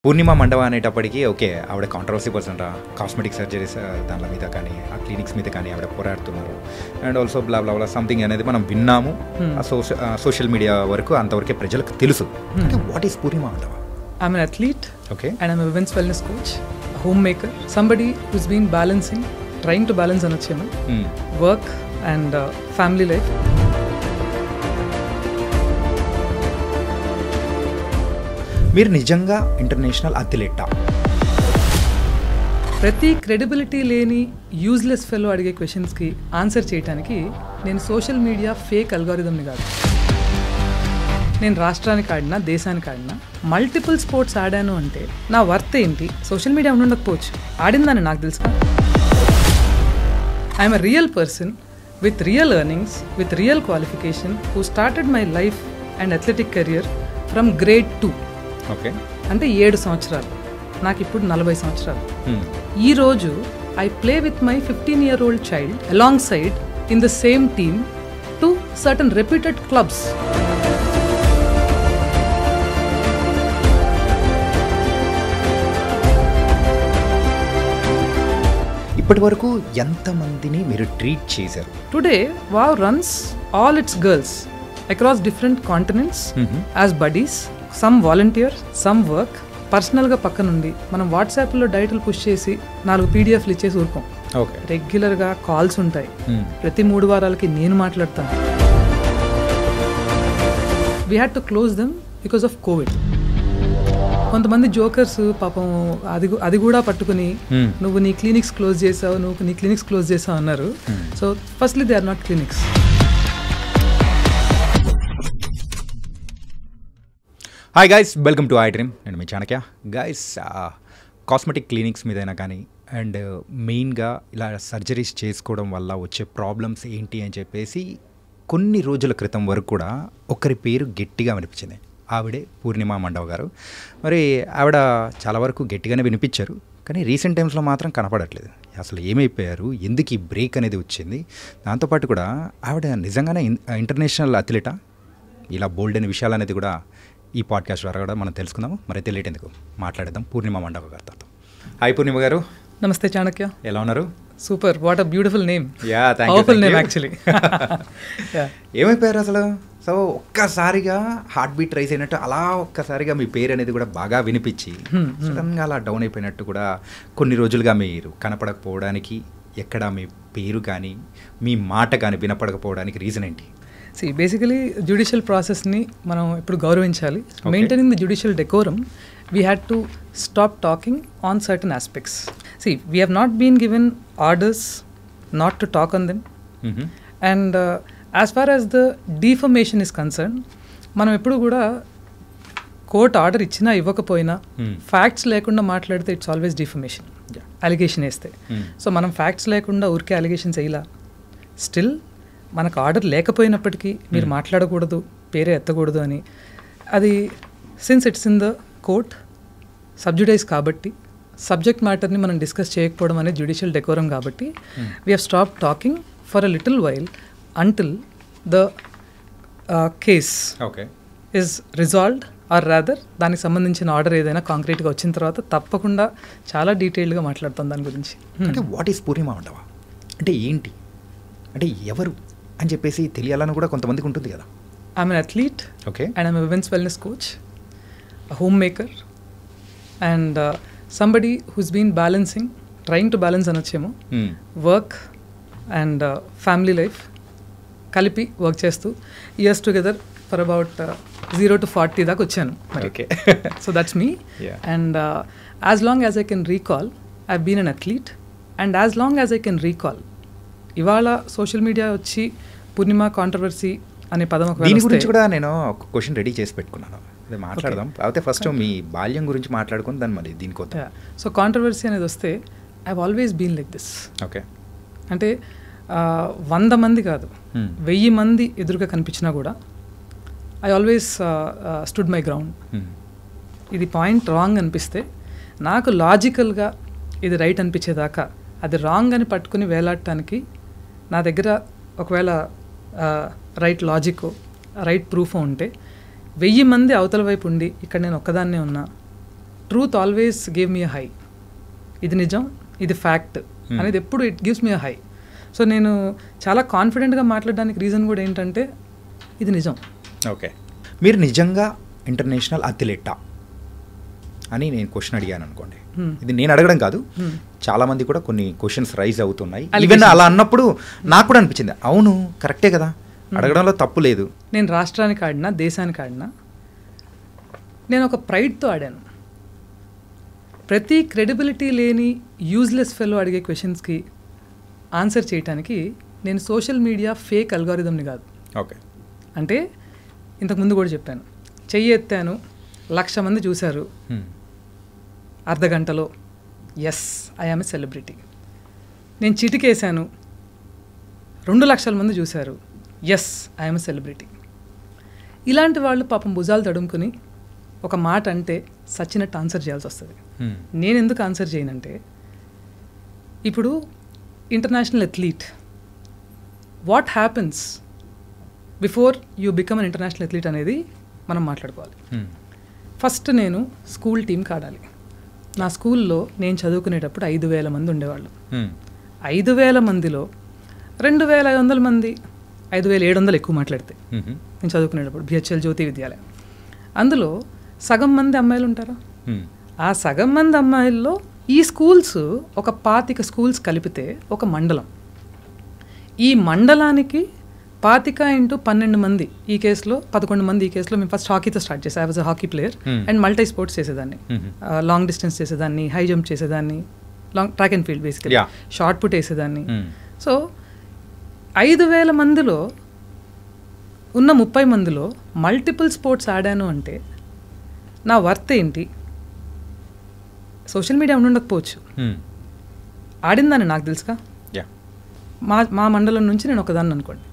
పూర్ణిమ మండవ అనేటప్పటికీ ఓకే ఆవిడ controversy person రా, కాస్మెటిక్ సర్జరీస్ దాని మీద కానీ ఆ క్లినిక్స్ మీద కానీ ఆవిడ పోరాడుతున్నారు. And also blah blah blah something అనేది మనం విన్నాము. సోషల్ మీడియా వరకు అంతవరకే ప్రజలకు తెలుసు. What is Purnima Mandava? I'm an athlete. Okay. And I'm a women's wellness coach, a homemaker, somebody who's been trying to balance anachema, work and family life. మీరు నిజంగా international అథ్లెటా? ప్రతి క్రెడిబిలిటీ లేని యూజ్లెస్ ఫెలో అడిగే క్వశ్చన్స్కి ఆన్సర్ చేయడానికి నేను social media fake అల్గారిథంని కాదు. నేను రాష్ట్రానికి ఆడినా, దేశానికి ఆడినా, మల్టిపుల్ స్పోర్ట్స్ ఆడాను అంటే నా వర్త్ ఏంటి? సోషల్ మీడియా ఉండకపోవచ్చు, ఆడిందని నాకు తెలుసు. I'm a real person with real earnings, with real qualification, who started my life and athletic career from grade 2. Okay, అంటే 7 సంవత్సరాలు. నాకు ఇప్పుడు 40 సంవత్సరాలు. ఈరోజు I play with my 15-year-old child along side in the same team to certain reputed clubs. ఇప్పటి వరకు ఎంతమందిని మీరు ట్రీట్ చేశారు? Today wow runs all it's girls across different continents as buddies. Some volunteer, some work. పర్సనల్గా పక్క నుండి మనం వాట్సాప్లో డైట్లు పుష్ చేసి 4 PDFలు ఇచ్చేసి ఊరుకోం. ఓకే, రెగ్యులర్గా కాల్స్ ఉంటాయి. ప్రతి 3 వారాలకి నేను మాట్లాడతాను. We had to close them because of covid. కొంతమంది జోకర్స్ పాపం అది కూడా పట్టుకుని నువ్వు నీ క్లినిక్స్ క్లోజ్ చేసావు అన్నారు. So firstly they are not clinics. Hi guys, welcome to I dream. And మీ చాణక్య. గైస్, కాస్మెటిక్ క్లినిక్స్ మీదైనా కానీ అండ్ మెయిన్గా ఇలా సర్జరీస్ చేసుకోవడం వల్ల వచ్చే ప్రాబ్లమ్స్ ఏంటి అని చెప్పేసి కొన్ని రోజుల క్రితం వరకు కూడా ఒకరి పేరు గట్టిగా వినిపించింది. ఆవిడే పూర్ణిమ మండవ గారు. మరి ఆవిడ చాలా వరకు గట్టిగానే వినిపించారు, కానీ రీసెంట్ టైమ్స్లో మాత్రం కనపడట్లేదు. అసలు ఏమైపోయారు, ఎందుకు ఈ బ్రేక్ అనేది వచ్చింది? దాంతోపాటు కూడా ఆవిడ నిజంగానే ఇంటర్నేషనల్ అథ్లెటా? ఇలా బోల్డ్ అనే విషయాలు అనేది కూడా ఈ పాడ్కాస్ట్ ద్వారా కూడా మనం తెలుసుకుందాము. మరి తెలియట్ ఎందుకు మాట్లాడేద్దాం పూర్ణిమ మండవ గారితో. హాయ్ పూర్ణిమ గారు. నమస్తే చాణక్య. ఎలా ఉన్నారు? Super, what a beautiful name. Yeah, powerful name actually. ఏమైపోయారు అసలు? సో ఒక్కసారిగా హార్ట్ బీట్ రైజ్ అయినట్టు అలా ఒక్కసారిగా మీ పేరు అనేది కూడా బాగా వినిపించి సడన్గా అలా డౌన్ అయిపోయినట్టు కూడా కొన్ని రోజులుగా మీరు కనపడకపోవడానికి, ఎక్కడ మీ పేరు కానీ మీ మాట కానీ వినపడకపోవడానికి రీజన్ ఏంటి? బేసికలీ జ్యుడిషియల్ ప్రాసెస్ని మనం ఎప్పుడు గౌరవించాలి. Maintaining the judicial decorum, we had to stop talking on certain aspects. We have not been given orders not to talk on them. And as far as the defamation is concern, మనం ఎప్పుడు కూడా court order ఇచ్చినా ఇవ్వకపోయినా facts లేకుండా మాట్లాడితే it's always defamation. Allegation వేస్తే so మనం facts లేకుండా ఊరికే అలిగేషన్స్ వేయాల. స్టిల్ మనకు ఆర్డర్ లేకపోయినప్పటికీ మీరు మాట్లాడకూడదు, పేరే ఎత్తకూడదు అని, అది since it's in the court sub judice కాబట్టి సబ్జెక్ట్ మ్యాటర్ని మనం డిస్కస్ చేయకపోవడం అనేది జ్యుడిషియల్ డెకోరం కాబట్టి we have stop talking for a little while until the case is resolved or rather దానికి సంబంధించిన ఆర్డర్ ఏదైనా కాంక్రీట్గా వచ్చిన తర్వాత తప్పకుండా చాలా డీటెయిల్డ్గా మాట్లాడతాం దాని గురించి. అంటే వాట్ ఈస్ పూర్ణిమ మండవ అంటే ఏంటి, అంటే ఎవరు అని చెప్పేసి తెలియాలని కూడా కొంతమందికి ఉంటుంది కదా. I'm an athlete. Okay. And I'm a women's wellness coach, a homemaker, and somebody who's been trying to balance anachemo, work and family life కలిపి వర్క్ చేస్తూ years together for about 0 to 40 దాకా వచ్చాను. Okay. So that's me. And as long as I can recall I been an athlete, and as long as I can recall ఇవాళ social media వచ్చి Purnima controversy అనే పదం దీని గురించి కూడా నేను ఒక క్వశ్చన్ రెడీ చేసి పెట్టుకున్నాను, అది మాట్లాడదాం. అయితే ఫస్ట్ మీ బాల్యం గురించి మాట్లాడుకుని దాన్ని మరి దీనికోసం. సో కాంట్రవర్సీ అనేది వస్తే I have always been like this. Okay. అంటే 100 మంది కాదు 1000 మంది ఎదురుగా కనిపించినా కూడా I always stood my ground. ఇది పాయింట్ రాంగ్ అనిపిస్తే నాకు లాజికల్గా ఇది రైట్ అనిపించేదాకా అది రాంగ్ అని పట్టుకుని వేలాడటానికి నా దగ్గర ఒకవేళ రైట్ లాజిక్ రైట్ ప్రూఫ్ ఉంటే 1000 మంది అవతల వైపు ఉండి ఇక్కడ నేను ఒక్కదాన్నే ఉన్నా, ట్రూత్ ఆల్వేస్ గివ్ మీ అ హై. ఇది నిజం, ఇది ఫ్యాక్ట్ అనేది ఎప్పుడు it gives me a high. So నేను చాలా కాన్ఫిడెంట్గా మాట్లాడడానికి రీజన్ కూడా ఏంటంటే ఇది నిజం. ఓకే, మీరు నిజంగా ఇంటర్నేషనల్ అథ్లెటా అని నేను క్వశ్చన్ అడిగాను అనుకోండి. ఇది నేను అడగడం కాదు, చాలా మంది కూడా కొన్ని క్వశ్చన్స్ రైజ్ అవుతున్నాయి. ఈవెన్ అలా అన్నప్పుడు నాకు కూడా అనిపించింది, అవును కరెక్టే కదా, అడగడంలో తప్పు లేదు. నేను రాష్ట్రానికి ఆడినా, దేశానికి ఆడినా, నేను ఒక ప్రైడ్తో ఆడాను. ప్రతి క్రెడిబిలిటీ లేని యూజ్లెస్ ఫెలో అడిగే క్వశ్చన్స్కి ఆన్సర్ చేయడానికి నేను సోషల్ మీడియా ఫేక్ అల్గారిథంని కాదు. ఓకే, అంటే ఇంతకుముందు కూడా చెప్పాను, చెయ్యి ఎత్తాను, 1,00,000 మంది చూశారు, అర్ధగంటలో yes I am a celebrity. నేను చిటికేశాను, 2,00,000 మంది చూశారు, yes I am a celebrity. ఇలాంటి వాళ్ళు పాపం భుజాలు తడుముకుని ఒక మాట అంటే సచ్చినట్టు ఆన్సర్ చేయాల్సి వస్తుంది. నేను ఎందుకు ఆన్సర్ చేయనంటే, ఇప్పుడు international athlete, what happens before you become an international athlete అనేది మనం మాట్లాడుకోవాలి. ఫస్ట్ నేను స్కూల్ టీంకి ఆడాలి. నా స్కూల్లో నేను చదువుకునేటప్పుడు 5,000 మంది ఉండేవాళ్ళు. 5,000 మందిలో 2,500 మంది, 5,700 ఎక్కువ మాట్లాడితే నేను చదువుకునేటప్పుడు బిహెచ్ఎల్ జ్యోతి విద్యాలయం, అందులో సగం మంది అమ్మాయిలు ఉంటారా? ఆ సగం మంది అమ్మాయిల్లో ఈ స్కూల్స్ ఒక 25 స్కూల్స్ కలిపితే ఒక మండలం. ఈ మండలానికి 25 × 12 మంది, ఈ కేసులో 11 మంది. ఈ కేసులో మేము ఫస్ట్ హాకీతో స్టార్ట్ చేసాం. I was a hockey player and multi sports చేసేదాన్ని. లాంగ్ డిస్టెన్స్ చేసేదాన్ని, హై జంప్ చేసేదాన్ని, long track and field basically, shot put వేసేదాన్ని. సో 5,000 మందిలో ఉన్న 30 మందిలో మల్టిపుల్ స్పోర్ట్స్ ఆడాను అంటే నా వర్త్ ఏంటి? సోషల్ మీడియా ఉండకపోవచ్చు, ఆడిందని నాకు తెలుసుగా. మా మండలం నుంచి నేను ఒకదాన్ని అనుకోండి.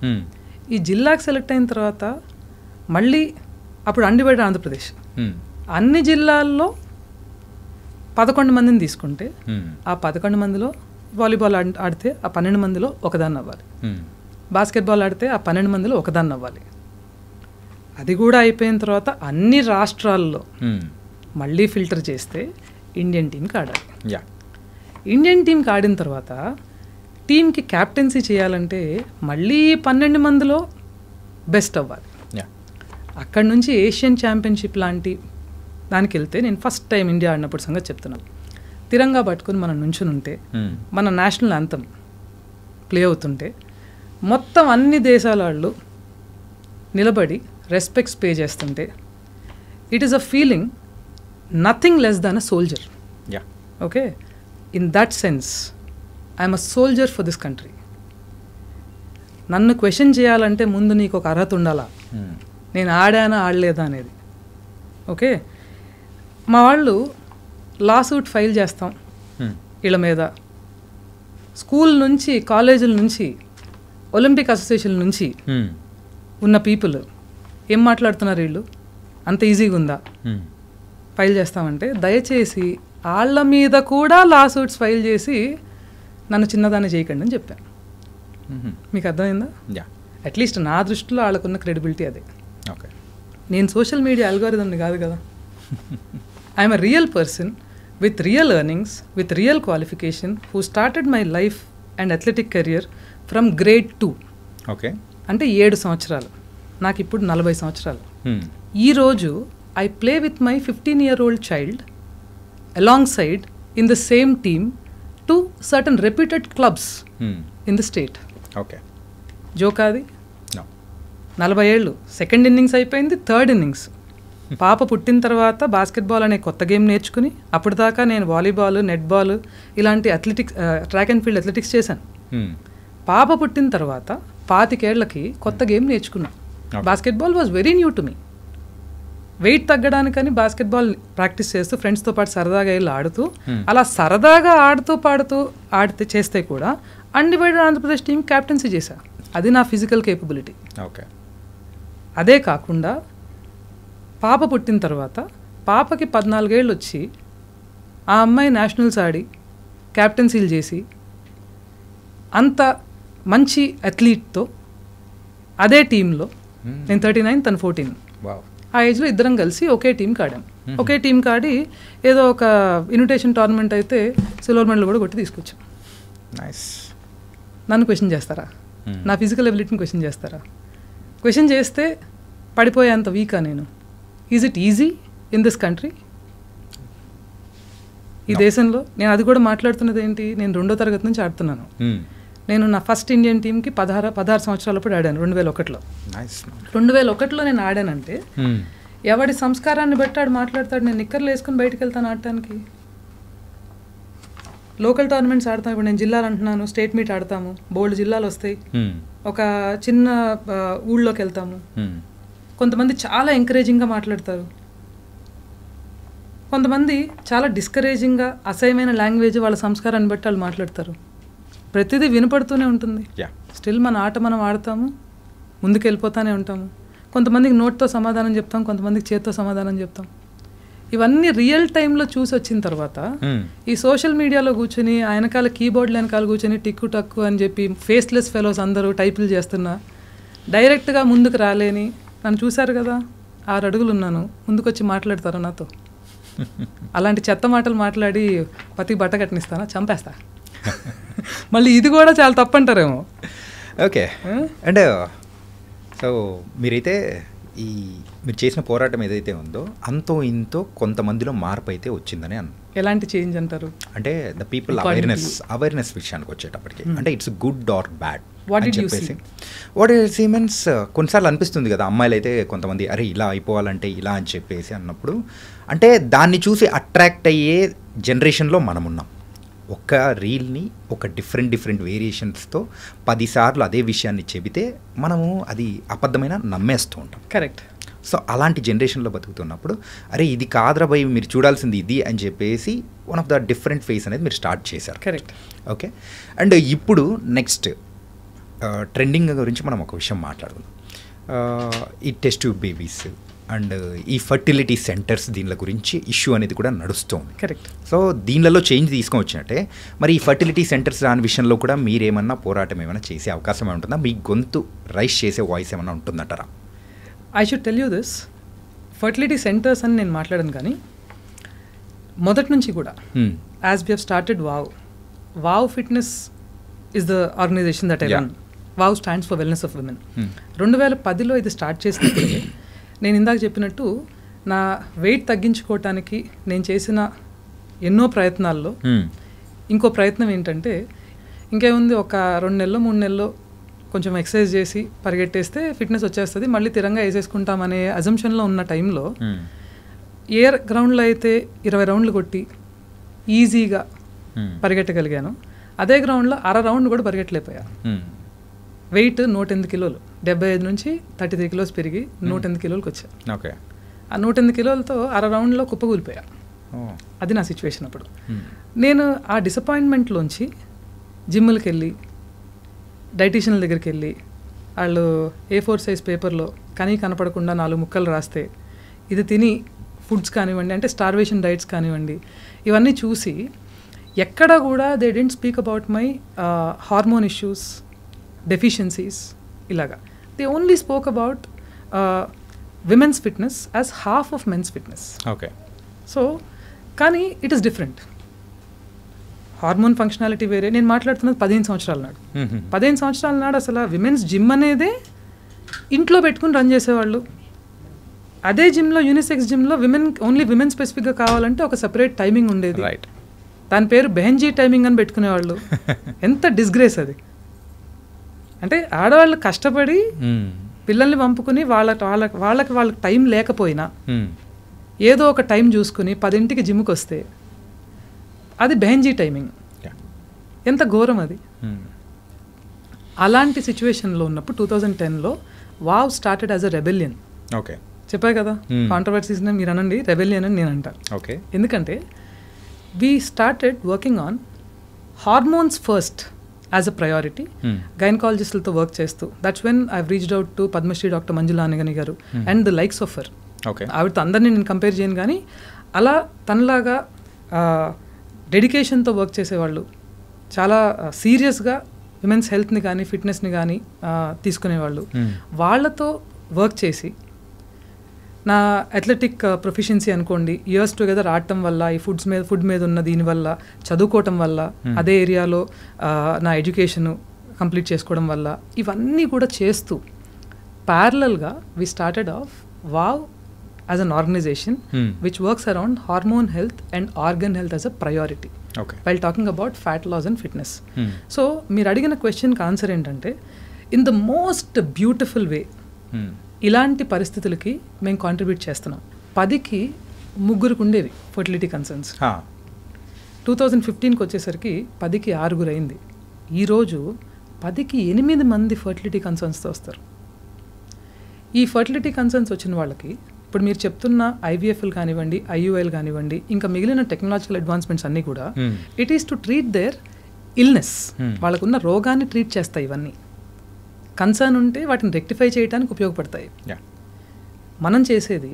ఈ జిల్లాకు సెలెక్ట్ అయిన తర్వాత మళ్ళీ అప్పుడు అన్డివైడెడ్ ఆంధ్రప్రదేశ్, అన్ని జిల్లాల్లో 11 మందిని తీసుకుంటే ఆ 11 మందిలో వాలీబాల్ ఆడితే ఆ 12 మందిలో ఒకదాన్ని అవ్వాలి, బాస్కెట్బాల్ ఆడితే ఆ 12 మందిలో ఒకదాన్ని అవ్వాలి. అది కూడా అయిపోయిన తర్వాత అన్ని రాష్ట్రాల్లో మళ్ళీ ఫిల్టర్ చేస్తే ఇండియన్ టీంకి ఆడాలి. ఇండియన్ టీంకి ఆడిన తర్వాత టీంకి క్యాప్టెన్సీ చేయాలంటే మళ్ళీ 12 మందిలో బెస్ట్ అవ్వాలి. అక్కడి నుంచి ఏషియన్ ఛాంపియన్షిప్ లాంటి దానికి వెళ్తే, నేను ఫస్ట్ టైం ఇండియా ఆడినప్పుడు సంగతి చెప్తున్నాను, తిరంగా పట్టుకుని మనం నుంచుని ఉంటే, మన నేషనల్ యాంథమ్ ప్లే అవుతుంటే మొత్తం అన్ని దేశాల వాళ్ళు నిలబడి రెస్పెక్ట్స్ పే చేస్తుంటే, it is a feeling nothing less than a soldier. Okay, in that sense I'm a soldier for this country. నన్ను క్వశ్చన్ చేయాలంటే ముందు నీకు ఒక అర్హత ఉండాలా, నేను ఆడానా ఆడలేదా అనేది. ఓకే, మా వాళ్ళు లా సూట్ ఫైల్ చేస్తాం వీళ్ళ మీద, స్కూల్ నుంచి, కాలేజీల నుంచి, ఒలింపిక్ అసోసియేషన్ నుంచి ఉన్న పీపుల్ ఏం మాట్లాడుతున్నారు, వీళ్ళు అంత ఈజీగా ఉందా ఫైల్ చేస్తామంటే, దయచేసి వాళ్ళ మీద కూడా లా సూట్స్ ఫైల్ చేసి నన్ను చిన్నదాన్ని చేయకండి అని చెప్పాను. మీకు అర్థమైందా? అట్లీస్ట్ నా దృష్టిలో వాళ్ళకున్న క్రెడిబిలిటీ అదే. నేను సోషల్ మీడియా అల్గారిథంని కాదు కదా. I'm a real person with real earnings, with real qualification, who started my life and athletic career from grade 2. Okay, అంటే 7 సంవత్సరాలు. నాకు ఇప్పుడు 40 సంవత్సరాలు. ఈరోజు I play with my 15-year-old child along in the same team to certain reputed clubs in the state. Okay. జోకా అది? No. 40 ఏళ్ళు, second innings అయిపోయింది, థర్డ్ ఇన్నింగ్స్. పాప పుట్టిన తర్వాత బాస్కెట్బాల్ అనే కొత్త గేమ్ నేర్చుకుని, అప్పటిదాకా నేను వాలీబాల్, నెట్బాల్ ఇలాంటి athletics, track and field athletics చేశాను. పాప పుట్టిన తర్వాత 25 ఏళ్లకి కొత్త గేమ్ నేర్చుకున్నా. Basketball was very new to me. Weight తగ్గడానికని బాస్కెట్బాల్ ప్రాక్టీస్ చేస్తూ ఫ్రెండ్స్తో పాటు సరదాగా వెళ్ళి ఆడుతూ, అలా సరదాగా ఆడుతూ పాడుతూ చేస్తే కూడా అన్డివైడెడ్ ఆంధ్రప్రదేశ్ టీం క్యాప్టెన్సీ చేశా. అది నా ఫిజికల్ కేపబిలిటీ. ఓకే, అదే కాకుండా పాప పుట్టిన తర్వాత పాపకి 14 ఏళ్ళు వచ్చి ఆ అమ్మాయి నేషనల్స్ ఆడి క్యాప్టెన్సీలు చేసి అంత మంచి అథ్లీట్తో అదే టీంలో, నేను 39 తను 14, ఆ ఏజ్లో ఇద్దరం కలిసి ఒకే టీంకి ఆడాం. ఒకే టీంకి ఆడి ఏదో ఒక ఇన్విటేషన్ టోర్నమెంట్ అయితే సిల్వర్ మెడల్ కూడా కొట్టి తీసుకొచ్చాం. నన్ను క్వశ్చన్ చేస్తారా? నా ఫిజికల్ ఎబిలిటీని క్వశ్చన్ చేస్తారా? క్వశ్చన్ చేస్తే పడిపోయేంత వీకా నేను? Is it easy in this country? ఈ దేశంలో నేను అది కూడా మాట్లాడుతున్నది ఏంటి, నేను 2వ తరగతి నుంచి ఆడుతున్నాను. నేను నా ఫస్ట్ ఇండియన్ టీంకి 16 సంవత్సరాలప్పుడు ఆడాను 2001లో. 2001లో నేను ఆడానంటే ఎవడి సంస్కారాన్ని బట్టి ఆడు మాట్లాడతాడు. నేను నిక్కర్లు వేసుకుని బయటకు వెళ్తాను ఆడటానికి. లోకల్ టోర్నమెంట్స్ ఆడతాం. ఇప్పుడు నేను జిల్లాలు అంటున్నాను, స్టేట్ మీట్ ఆడతాము, బోల్డ్ జిల్లాలు వస్తాయి, ఒక చిన్న ఊళ్ళోకి వెళ్తాము. కొంతమంది చాలా ఎంకరేజింగ్గా మాట్లాడతారు, కొంతమంది చాలా డిస్కరేజింగ్గా అసహ్యమైన లాంగ్వేజ్ వాళ్ళ సంస్కారాన్ని బట్టి వాళ్ళు మాట్లాడతారు. ప్రతిదీ వినపడుతూనే ఉంటుంది. స్టిల్ మన ఆట మనం ఆడతాము, ముందుకు వెళ్ళిపోతూనే ఉంటాము. కొంతమందికి నోట్తో సమాధానం చెప్తాం, కొంతమందికి చేత్తో సమాధానం చెప్తాం. ఇవన్నీ రియల్ టైంలో చూసి వచ్చిన తర్వాత ఈ సోషల్ మీడియాలో కూర్చొని వెనకాల కీబోర్డ్ల వెనకాల కూర్చొని టిక్కు టక్కు అని చెప్పి ఫేస్లెస్ ఫెలోస్ అందరూ టైపులు చేస్తున్నా డైరెక్ట్గా ముందుకు రాలేని నన్ను చూశారు కదా, 6 అడుగులు ఉన్నాను, ముందుకు వచ్చి మాట్లాడతారా నాతో? అలాంటి చెత్త మాటలు మాట్లాడి పతికి బట్ట కట్టినిస్తానా? చంపేస్తా. మళ్ళీ ఇది కూడా చాలా తప్పంటారేమో. ఓకే. అండ్ సో మీరైతే ఈ మీరు చేసిన పోరాటం ఏదైతే ఉందో అంతో ఇంతో కొంతమందిలో మార్పు అయితే వచ్చిందని ఎలాంటి చేంజ్ అంటారు? అంటే ద పీపుల్ అవేర్నెస్ విషయానికి వచ్చేటప్పటికి అంటే ఇట్స్ గుడ్ ఆర్ బ్యాడ్ అని చెప్పేసి వాట్ సీ మీన్స్ కొన్నిసార్లు అనిపిస్తుంది కదా, అమ్మాయిలు అయితే కొంతమంది అరే ఇలా అయిపోవాలంటే ఇలా అని చెప్పేసి అన్నప్పుడు అంటే దాన్ని చూసి అట్రాక్ట్ అయ్యే జనరేషన్లో మనం ఉన్నాం. ఒక రీల్ని ఒక డిఫరెంట్ వేరియేషన్స్తో 10 సార్లు అదే విషయాన్ని చెబితే మనము అది అబద్ధమైన నమ్మేస్తూ ఉంటాం. కరెక్ట్. సో అలాంటి జనరేషన్లో బతుకుతున్నప్పుడు అరే ఇది కాదురా భయ్ మీరు చూడాల్సింది ఇది అని చెప్పేసి one of the different face అనేది మీరు స్టార్ట్ చేశారు. కరెక్ట్. ఓకే. అండ్ ఇప్పుడు నెక్స్ట్ ట్రెండింగ్ గురించి మనం ఒక విషయం మాట్లాడుకుందాం. ఈ టెస్ట్ ట్యూబ్ బేబీస్ అండ్ ఈ ఫర్టిలిటీ సెంటర్స్ దీనిల గురించి ఇష్యూ అనేది కూడా నడుస్తుంది. కరెక్ట్. సో దీనిలలో చేంజ్ తీసుకొని వచ్చినట్టే మరి ఈ ఫర్టిలిటీ సెంటర్స్ దాని విషయంలో కూడా మీరేమన్నా పోరాటం ఏమైనా చేసే అవకాశం ఏమైనా ఉంటుందా? మీ గొంతు రైస్ చేసే వాయిస్ ఏమైనా ఉంటుందంటారా? I should tell you this, fertility centres అని నేను మాట్లాడాను కానీ మొదటి నుంచి కూడా as we have started wow fitness is the organisation that I run. Wow stands for wellness of women. 2010లో ఇది స్టార్ట్ చేసినప్పుడు నేను ఇందాక చెప్పినట్టు నా వెయిట్ తగ్గించుకోవటానికి నేను చేసిన ఎన్నో ప్రయత్నాల్లో ఇంకో ప్రయత్నం ఏంటంటే ఇంకేముంది, ఒక 2 నెలలు 3 నెలలు కొంచెం ఎక్సర్సైజ్ చేసి పరిగెట్టేస్తే ఫిట్నెస్ వచ్చేస్తుంది, మళ్ళీ తిరంగా వేసేసుకుంటామనే అజంప్షన్లో ఉన్న టైంలో ఏ గ్రౌండ్లో అయితే 20 రౌండ్లు కొట్టి ఈజీగా పరిగెట్టగలిగాను, అదే గ్రౌండ్లో 1/2 రౌండ్ కూడా పరిగెట్టలేకపోయా. వెయిట్ 108 కిలోలు, 75 నుంచి 33 కిలోస్ పెరిగి 108 కిలోలకు వచ్చా. ఓకే. ఆ 108 కిలోలతో 1/2 రౌండ్లో కుప్పకూలిపోయా. అది నా సిచ్యువేషన్. అప్పుడు నేను ఆ డిసప్పాయింట్మెంట్లోంచి జిమ్లకి వెళ్ళి డైటీషియన్ల దగ్గరికి వెళ్ళి వాళ్ళు A4 సైజ్ పేపర్లో కనపడకుండా 4 ముక్కలు రాస్తే ఇది తిని ఫుడ్స్ కానివ్వండి, అంటే స్టార్వేషన్ డైట్స్ కానివ్వండి, ఇవన్నీ చూసి ఎక్కడ కూడా they didn't speak about my hormone issues, deficiencies ఇలాగా. They only spoke about women's fitness as half of men's fitness. Okay. So కానీ it is different. Hormone functionality వేరే. నేను మాట్లాడుతున్నది 15 సంవత్సరాల నాడు. 15 సంవత్సరాల నాడు అసలు విమెన్స్ జిమ్ అనేదే ఇంట్లో పెట్టుకుని రన్ చేసేవాళ్ళు. అదే జిమ్లో, యూనిసెక్స్ జిమ్లో ఓన్లీ విమెన్ స్పెసిఫిక్గా కావాలంటే ఒక సెపరేట్ టైమింగ్ ఉండేది. దాని పేరు బెహెన్జీ టైమింగ్ అని పెట్టుకునేవాళ్ళు. ఎంత డిస్గ్రేస్ అది. అంటే ఆడవాళ్ళు కష్టపడి పిల్లల్ని పంపుకుని వాళ్ళకి టైం లేకపోయినా ఏదో ఒక టైం చూసుకుని 10ంటికి జిమ్కి వస్తే అది బెహెన్జీ టైమింగ్. ఎంత ఘోరం అది. అలాంటి సిచ్యువేషన్లో ఉన్నప్పుడు 2010లో wow started as a rebellion. Okay. చెప్పాయి కదా, కాంట్రవర్సీస్ మీరు అనండి, రెబెలియన్ అని నేను అంటాను. ఓకే. ఎందుకంటే we started working on hormones first as a priority. గైనకాలజిస్టులతో వర్క్ చేస్తూ, that's when I reached out to Padmashri doctor Manjula Anagani గారు and the likes of her. ఆవిడతో అందరినీ నేను కంపేర్ చేయను కానీ అలా తనలాగా డెడికేషన్తో వర్క్ చేసేవాళ్ళు, చాలా సీరియస్గా విమెన్స్ హెల్త్ని కానీ ఫిట్నెస్ని కానీ తీసుకునేవాళ్ళు. వాళ్ళతో వర్క్ చేసి నా అథ్లెటిక్ ప్రొఫిషియన్సీ అనుకోండి, ఇయర్స్ టుగెదర్ ఆడటం వల్ల, ఈ ఫుడ్ మీద ఉన్న దీనివల్ల, చదువుకోవటం వల్ల, అదే ఏరియాలో నా ఎడ్యుకేషను కంప్లీట్ చేసుకోవడం వల్ల, ఇవన్నీ కూడా చేస్తూ ప్యారలల్గా we started off wow as an organisation which works around hormone health and organ health as a priority while talking about fat loss and fitness. So మీరు అడిగిన క్వశ్చన్కి ఆన్సర్ ఏంటంటే, in the most beautiful way ఇలాంటి పరిస్థితులకి మేము contribute చేస్తున్నాం. 10కి 3 ఉండేవి ఫర్టిలిటీ కన్సర్న్స్. 2015కి వచ్చేసరికి 10కి 6 అయింది. ఈరోజు 10కి 8 మంది ఫర్టిలిటీ కన్సర్న్స్తో వస్తారు. ఈ ఫర్టిలిటీ కన్సర్న్స్ వచ్చిన వాళ్ళకి ఇప్పుడు మీరు చెప్తున్న ఐవీఎఫ్ఎల్ కానివ్వండి, ఐయుఎల్ కానివ్వండి, ఇంకా మిగిలిన టెక్నాలజికల్ అడ్వాన్స్మెంట్స్ అన్నీ కూడా it is to treat their illness. వాళ్ళకున్న రోగాన్ని ట్రీట్ చేస్తాయి. ఇవన్నీ కన్సర్న్ ఉంటే వాటిని రెక్టిఫై చేయడానికి ఉపయోగపడతాయి. మనం చేసేది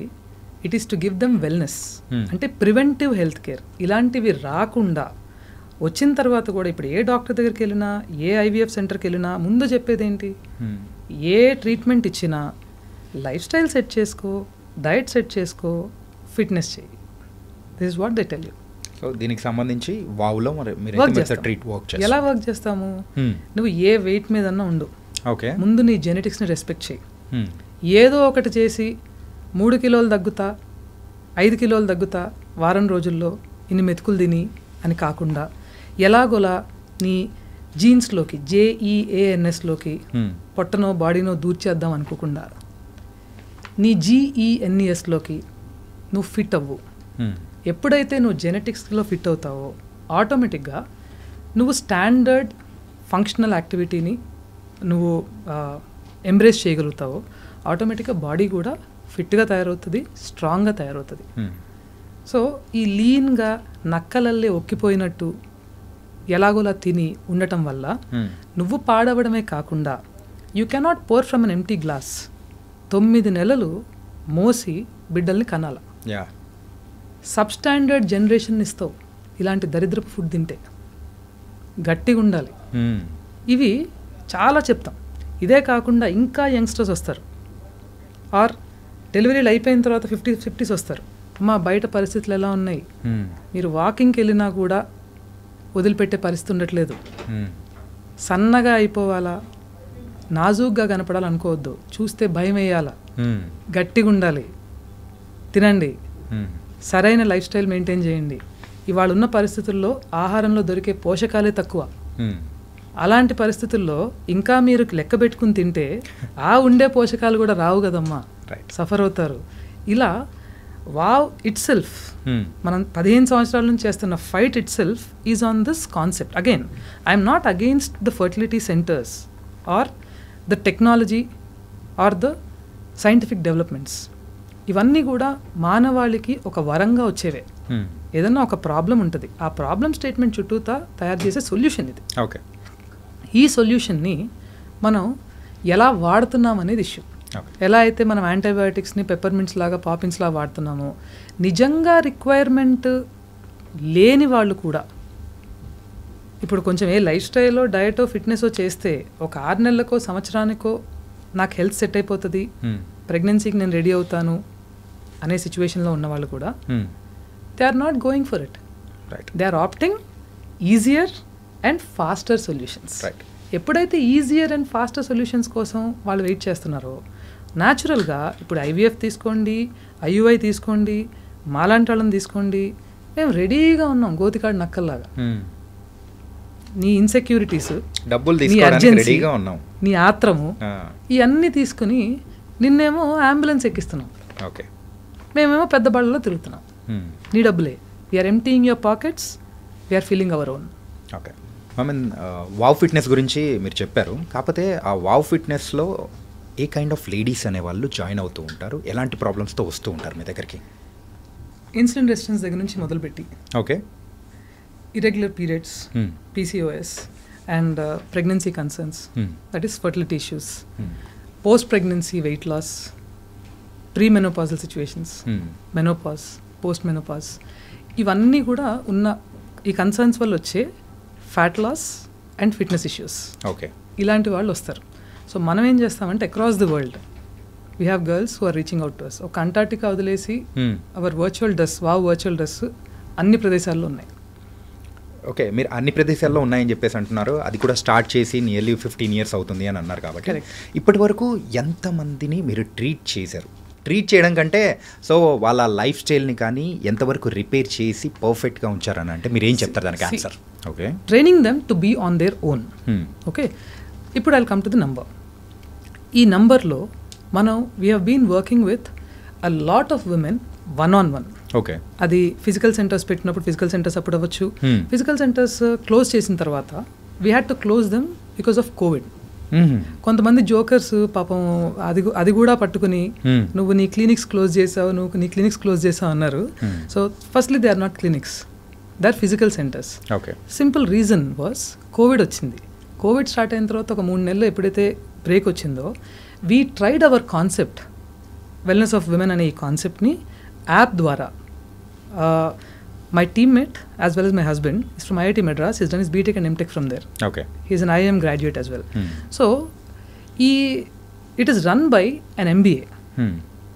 it is to give them wellness, అంటే ప్రివెంటివ్ హెల్త్ కేర్. ఇలాంటివి రాకుండా వచ్చిన తర్వాత కూడా ఇప్పుడు ఏ డాక్టర్ దగ్గరికి వెళ్ళినా, ఏ ఐవీఎఫ్ సెంటర్కి వెళ్ళినా ముందు చెప్పేది ఏంటి, ఏ ట్రీట్మెంట్ ఇచ్చినా లైఫ్ స్టైల్ సెట్ చేసుకో, డైట్ సెట్ చేసుకో, ఫిట్నెస్ చేయి. This is what they tell you. So దీనికి సంబంధించి వావ్లో ఎలా వర్క్ చేస్తాము? నువ్వు ఏ వెయిట్ మీదన్నా ఉండు, ఓకే, ముందు నీ జెనెటిక్స్ని రెస్పెక్ట్ చేయి. ఏదో ఒకటి చేసి 3 కిలోలు తగ్గుతా, 5 కిలోలు తగ్గుతా, వారం రోజుల్లో ఇన్ని మెతుకులు తిని అని కాకుండా, ఎలాగోలా నీ జీన్స్లోకి, JEANSలోకి పొట్టనో బాడీనో దూర్చేద్దాం అనుకోకుండా, నీ GENESలోకి నువ్వు ఫిట్ అవ్వు. ఎప్పుడైతే నువ్వు జెనెటిక్స్లో ఫిట్ అవుతావో ఆటోమేటిక్గా నువ్వు స్టాండర్డ్ ఫంక్షనల్ యాక్టివిటీని నువ్వు ఎంబ్రేస్ చేయగలుగుతావో ఆటోమేటిక్గా బాడీ కూడా ఫిట్గా తయారవుతుంది, స్ట్రాంగ్గా తయారవుతుంది. సో ఈ లీన్గా నక్కలల్లే ఒక్కిపోయినట్టు ఎలాగోలా తిని ఉండటం వల్ల నువ్వు పాడవడమే కాకుండా you cannot pour from an empty glass. 9 నెలలు మోసి బిడ్డల్ని కనాల. సబ్స్టాండర్డ్ జనరేషన్ ఇస్తావు ఇలాంటి దరిద్రపు ఫుడ్ తింటే. గట్టిగా ఉండాలి. ఇవి చాలా చెప్తాం. ఇదే కాకుండా ఇంకా యంగ్స్టర్స్ వస్తారు, ఆర్ డెలివరీలు అయిపోయిన తర్వాత 50s వస్తారు. అమ్మా బయట పరిస్థితులు ఎలా ఉన్నాయి, మీరు వాకింగ్కి వెళ్ళినా కూడా వదిలిపెట్టే పరిస్థితి ఉండట్లేదు. సన్నగా అయిపోవాలా, నాజూగ్గా కనపడాలనుకోవద్దు, చూస్తే భయం వేయాలా, గట్టిగా ఉండాలి, తినండి, సరైన లైఫ్ స్టైల్ మెయింటైన్ చేయండి. ఇవాళ ఉన్న పరిస్థితుల్లో ఆహారంలో దొరికే పోషకాలే తక్కువ. అలాంటి పరిస్థితుల్లో ఇంకా మీరు లెక్క పెట్టుకుని తింటే ఆ ఉండే పోషకాలు కూడా రావు కదమ్మా, సఫర్ అవుతారు. ఇలా వావ్ ఇట్ సెల్ఫ్, మనం 15 సంవత్సరాల నుంచి చేస్తున్న fight itself is on this concept. Again I'm not against the fertility centres or the technology or the scientific developments. ఇవన్నీ కూడా మానవాళికి ఒక వరంగా వచ్చేవే. ఏదన్నా ఒక ప్రాబ్లం ఉంటుంది, ఆ ప్రాబ్లం స్టేట్మెంట్ చుట్టూతా తయారు చేసే సొల్యూషన్ ఇది. ఓకే, ఈ సొల్యూషన్ని మనం ఎలా వాడుతున్నాం అనేది ఇష్యూ. ఎలా అయితే మనం యాంటీబయాటిక్స్ని పెప్పర్మింట్స్ లాగా, పాపిన్స్ లాగా వాడుతున్నామో, నిజంగా రిక్వైర్మెంట్ లేని వాళ్ళు కూడా ఇప్పుడు కొంచెం ఏ లైఫ్ స్టైల్లో డయటో ఫిట్నెస్ చేస్తే ఒక 6 నెలలకో సంవత్సరానికో నాకు హెల్త్ సెట్ అయిపోతుంది, ప్రెగ్నెన్సీకి నేను రెడీ అవుతాను అనే సిచ్యువేషన్లో ఉన్న వాళ్ళు కూడా they are not going for it. They are opting easier and faster solutions. ఎప్పుడైతే ఈజియర్ అండ్ ఫాస్టర్ సొల్యూషన్స్ కోసం వాళ్ళు వెయిట్ చేస్తున్నారో, న్యాచురల్గా ఇప్పుడు ఐవీఎఫ్ తీసుకోండి, ఐయుఐ తీసుకోండి, మాలాంటి వాళ్ళని తీసుకోండి, మేము రెడీగా ఉన్నాం గోతికాడు నక్కల్లాగా. నీ ఇన్సెక్యూరిటీస్, నీ అర్జెన్సీ, నీ ఆత్రము, ఇవన్నీ తీసుకుని నిన్నేమో అంబులెన్స్ ఎక్కిస్తున్నాం, మేమేమో పెద్ద బళ్ళలో తిరుగుతున్నాం. నీ డబ్బులే, we're emptying your pockets, we're feeling our own. Okay, I mean wow fitness గురించి మీరు చెప్పారు. కాకపోతే ఆ వావ్ ఫిట్నెస్లో ఏ కైండ్ ఆఫ్ లేడీస్ అనేవాళ్ళు జాయిన్ అవుతూ ఉంటారు, ఎలాంటి ప్రాబ్లమ్స్తో వస్తూ ఉంటారు మీ దగ్గరికి? ఇన్సులిన్ రెసిస్టెన్స్ దగ్గర నుంచి మొదలుపెట్టి, okay, irregular periods, PCOS, and pregnancy concerns, that is fertility issues, post-pregnancy weight loss, pre-menopausal situations, menopause, post-menopause, ఇవన్నీ కూడా ఉన్న ఈ కన్సర్న్స్ వల్ల వచ్చే fat loss and fitness issues. Okay, ఇలాంటి వాళ్ళు వస్తారు. సో మనం ఏం చేస్తామంటే across the world we have girls who are reaching out to us. ఒక అంటార్టికా వదిలేసి our virtual dress virtual dress అన్ని ప్రదేశాల్లో ఉన్నాయి. ఓకే, మీరు అన్ని ప్రదేశాల్లో ఉన్నాయని చెప్పేసి అంటున్నారు. అది కూడా స్టార్ట్ చేసి నియర్లీ 15 years అవుతుంది అని అన్నారు కాబట్టి ఇప్పటి వరకు ఎంతమందిని మీరు ట్రీట్ చేశారు? ట్రీట్ చేయడం కంటే సో వాళ్ళ లైఫ్ స్టైల్ని కానీ ఎంతవరకు రిపేర్ చేసి పర్ఫెక్ట్గా ఉంచారని అంటే మీరు ఏం చెప్తారు దానికి answer? Okay, training them to be on their own. Okay, ఇప్పుడు I will come to the number. ఈ నంబర్లో మనం we have been working with a lot of women one-on-one. Okay, అది ఫిజికల్ సెంటర్స్ పెట్టినప్పుడు ఫిజికల్ సెంటర్స్ అప్పుడు అవ్వచ్చు. Physical centres close చేసిన తర్వాత we had to close them because of covid. కొంతమంది జోకర్స్ పాపం అది కూడా పట్టుకుని నువ్వు నీ క్లినిక్స్ క్లోజ్ చేసావు అన్నారు. So firstly they are not clinics, they are physical centres. Simple reason was covid వచ్చింది. కోవిడ్ స్టార్ట్ అయిన తర్వాత ఒక 3 నెలలు ఎప్పుడైతే బ్రేక్ వచ్చిందో we tried our concept wellness of women అనే ఈ కాన్సెప్ట్ని యాప్ ద్వారా my teammate as well as my husband is from IIT Madras. He's done his BTech and MTech from there. Okay. He's an IIM graduate as well. So, it is run by an MBA.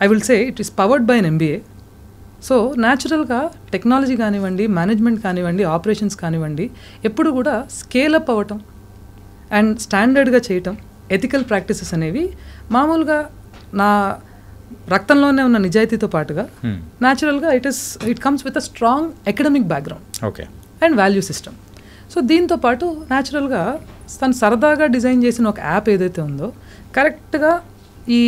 I will say it is powered by an MBA. So న్యాచురల్గా technology కానివ్వండి, management కానివ్వండి, operations కానివ్వండి, ఎప్పుడు కూడా scale up అవ్వటం and స్టాండర్డ్గా చేయటం, ethical practices అనేవి మామూలుగా నా రక్తంలోనే ఉన్న నిజాయితీతో పాటుగా న్యాచురల్గా it comes with a strong academic background and value system. So దీంతో పాటు న్యాచురల్గా తను సరదాగా డిజైన్ చేసిన ఒక యాప్ ఏదైతే ఉందో కరెక్ట్గా ఈ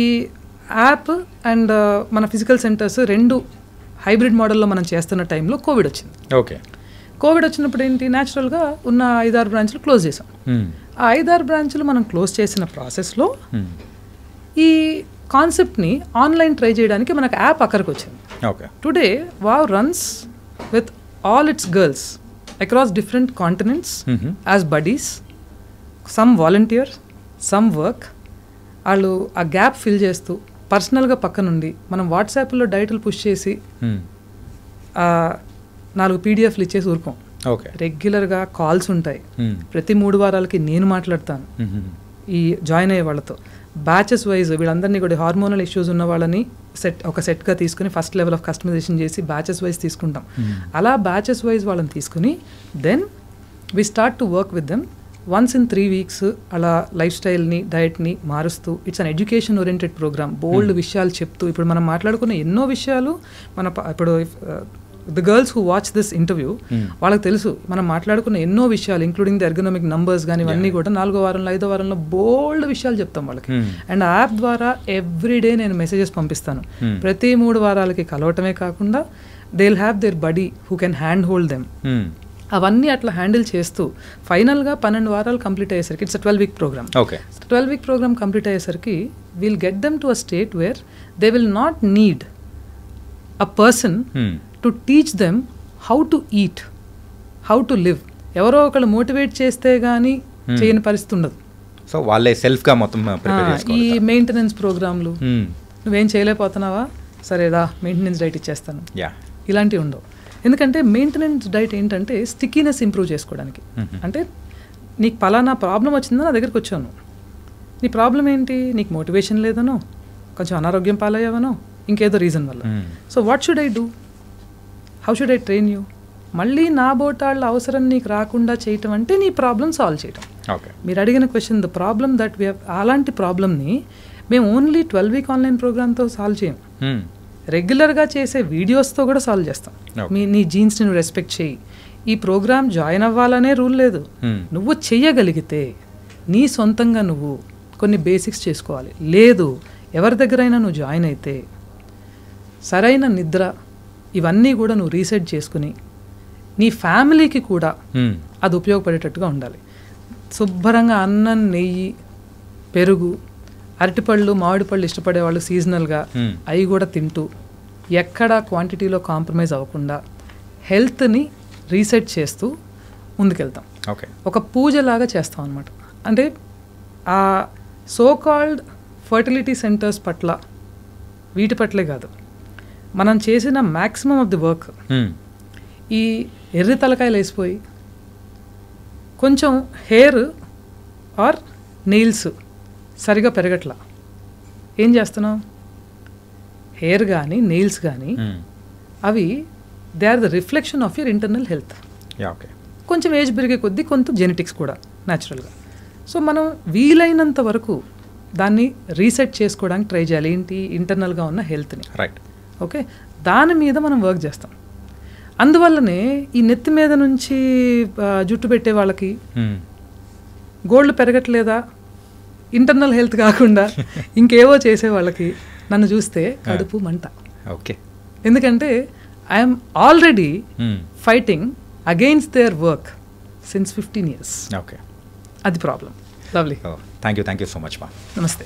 యాప్ అండ్ మన ఫిజికల్ సెంటర్స్ 2 హైబ్రిడ్ మోడల్లో మనం చేస్తున్న టైంలో కోవిడ్ వచ్చింది. కోవిడ్ వచ్చినప్పుడు ఏంటి, న్యాచురల్గా ఉన్న 5-6 బ్రాంచ్లు క్లోజ్ చేసాం. ఆ 5-6 బ్రాంచ్లు మనం క్లోజ్ చేసిన ప్రాసెస్లో ఈ కాన్సెప్ట్ని ఆన్లైన్ ట్రై చేయడానికి మనకు యాప్ అక్కడికి వచ్చింది. Today wow runs with all it's girls across different continents as buddies, some volunteer, some work. వాళ్ళు ఆ గ్యాప్ ఫిల్ చేస్తూ పర్సనల్గా పక్కనుండి మనం వాట్సాప్లో డైట్లు పుష్ చేసి 4 PDFలు ఇచ్చేసి ఊరుకోం. రెగ్యులర్గా కాల్స్ ఉంటాయి. ప్రతి 3 వారాలకి నేను మాట్లాడతాను ఈ జాయిన్ అయ్యే వాళ్ళతో. బ్యాచెస్ వైజ్ వీళ్ళందరినీ కూడా హార్మోనల్ ఇష్యూస్ ఉన్న వాళ్ళని ఒక సెట్గా తీసుకుని ఫస్ట్ లెవెల్ ఆఫ్ కస్టమైజేషన్ చేసి బ్యాచెస్ వైజ్ తీసుకుంటాం. అలా బ్యాచెస్ వైజ్ వాళ్ళని తీసుకుని then we start to work with them once in 3 weeks. అలా లైఫ్ స్టైల్ని, డయట్ని మారుస్తూ it's an education oriented program. బోల్డ్ విషయాలు చెప్తూ ఇప్పుడు మనం మాట్లాడుకున్న ఎన్నో విషయాలు ఇప్పుడు the girls who watch this interview వాళ్ళకి తెలుసు మనం మాట్లాడుకున్న ఎన్నో విషయాలు ఇంక్లూడింగ్ ది ఎర్గనమిక్ నంబర్స్ కానీ ఇవన్నీ కూడా 4వ వారంలో 5వ వారంలో బోల్డ్ విషయాలు చెప్తాం వాళ్ళకి. అండ్ ఆ యాప్ ద్వారా ఎవ్రీడే నేను మెసేజెస్ పంపిస్తాను. ప్రతి 3 వారాలకి కలవటమే కాకుండా they will have their buddy who can hand hold them. అవన్నీ అట్లా హ్యాండిల్ చేస్తూ ఫైనల్గా 12 వారాలు కంప్లీట్ అయ్యేసరికి it's 12-week program. 12-week program complete అయ్యేసరికి will get them to a state where they will not need a person to teach them how to eat, how to live. ఎవరో ఒకళ్ళు motivate చేస్తే కానీ చేయని పరిస్థితి ఉండదు. సో వాళ్ళే సెల్ఫ్గా మొత్తం ఈ మెయింటెనెన్స్ ప్రోగ్రాంలు నువ్వేం చేయలేకపోతున్నావా, సరేదా మెయింటెనెన్స్ డైట్ ఇచ్చేస్తాను, ఇలాంటివి ఉండవు. ఎందుకంటే మెయింటెనెన్స్ డైట్ ఏంటంటే స్టిక్కీనెస్ ఇంప్రూవ్ చేసుకోవడానికి. అంటే నీకు పలానా ప్రాబ్లం వచ్చిందో నా దగ్గరికి వచ్చాను, నీ ప్రాబ్లం ఏంటి, నీకు మోటివేషన్ లేదనో, కొంచెం అనారోగ్యం పాలయ్యావనో, ఇంకేదో రీజన్ వల్ల. So what should I do, how should I train you? మళ్ళీ నా బోటాళ్ళ అవసరం నీకు రాకుండా చేయటం అంటే నీ ప్రాబ్లం సాల్వ్ చేయటం. మీరు అడిగిన question the problem that we have, అలాంటి ప్రాబ్లమ్ని మేము ఓన్లీ 12-week ఆన్లైన్ ప్రోగ్రామ్తో సాల్వ్ చేయం. రెగ్యులర్గా చేసే వీడియోస్తో కూడా సాల్వ్ చేస్తాం. నీ జీన్స్ని నువ్వు రెస్పెక్ట్ చేయి. ఈ ప్రోగ్రామ్ జాయిన్ అవ్వాలనే రూల్ లేదు. నువ్వు చెయ్యగలిగితే నీ సొంతంగా నువ్వు కొన్ని బేసిక్స్ చేసుకోవాలి. లేదు ఎవరి దగ్గరైనా నువ్వు జాయిన్ అయితే సరైన నిద్ర ఇవన్నీ కూడా నువ్వు రీసెట్ చేసుకుని నీ ఫ్యామిలీకి కూడా అది ఉపయోగపడేటట్టుగా ఉండాలి. శుభ్రంగా అన్నం, నెయ్యి, పెరుగు, అరటిపళ్ళు, మామిడిపళ్ళు ఇష్టపడే వాళ్ళు సీజనల్గా అవి కూడా తింటూ ఎక్కడా క్వాంటిటీలో కాంప్రమైజ్ అవ్వకుండా హెల్త్ని రీసెట్ చేస్తూ ముందుకెళ్తాం. ఒక పూజలాగా చేస్తాం అన్నమాట. అంటే ఆ సోకాల్డ్ ఫర్టిలిటీ సెంటర్స్ పట్ల వీటి పట్లే కాదు, మనం చేసిన మ్యాక్సిమం ఆఫ్ ది వర్క్ ఈ ఎర్రి తలకాయలు వేసిపోయి కొంచెం హెయిర్ ఆర్ నెయిల్స్ సరిగా పెరగట్లా, ఏం చేస్తున్నావు, హెయిర్ కానీ నెయిల్స్ కానీ అవి they are the reflection of your internal health. Okay. కొంచెం ఏజ్ పెరిగే కొద్దీ కొంత జెనెటిక్స్ కూడా న్యాచురల్గా. సో మనం వీలైనంత వరకు దాన్ని రీసెట్ చేసుకోవడానికి ట్రై చేయాలి, ఏంటి ఇంటర్నల్గా ఉన్న హెల్త్ని. రైట్. ఓకే, దాని మీద మనం వర్క్ చేస్తాం. అందువల్లనే ఈ నెత్తి మీద నుంచి జుట్టు పెట్టే వాళ్ళకి గోల్డ్ పెరగట్లేదా, ఇంటర్నల్ హెల్త్ కాకుండా ఇంకేవో చేసే వాళ్ళకి నన్ను చూస్తే కడుపు మంట. ఓకే. ఎందుకంటే I'm already fighting against their work since 15 years. Okay. అది problem. Lovely. Thank you so much మా. నమస్తే.